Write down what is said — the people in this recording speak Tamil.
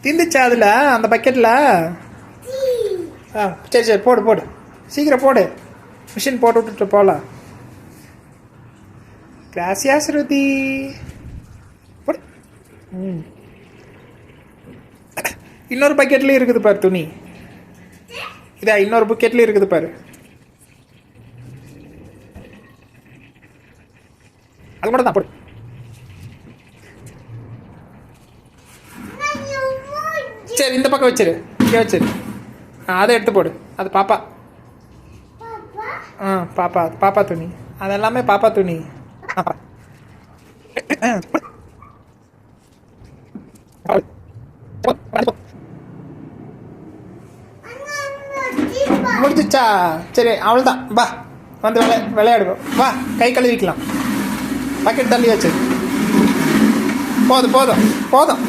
திந்துச்சா அதில் அந்த பக்கெட்டில்? ஆ சரி சரி போடு போடு, சீக்கிரம் போடு, மிஷின் போட்டு விட்டுட்டு போகலாம். கிராசியா ஸ்ருதி. போடு. ம், இன்னொரு பக்கெட்லேயும் இருக்குது பாரு துணி. இதா இன்னொரு பக்கெட்லேயும் இருக்குது பாரு. அது மட்டும் தான் போடு. சரி இந்த பக்கம் வச்சிரு, இங்கே வச்சிரு. அதை எடுத்து போடு, அது பாப்பா. பாப்பா, பாப்பா துணி, அதெல்லாமே பாப்பா துணி. முடிஞ்சிச்சா? சரி அவ்வளோதான், வா வந்து விளையாடுவோம். வா கை கழுவிக்கலாம். பக்கெட் தள்ளி வச்சு. போதும் போதும் போதும்.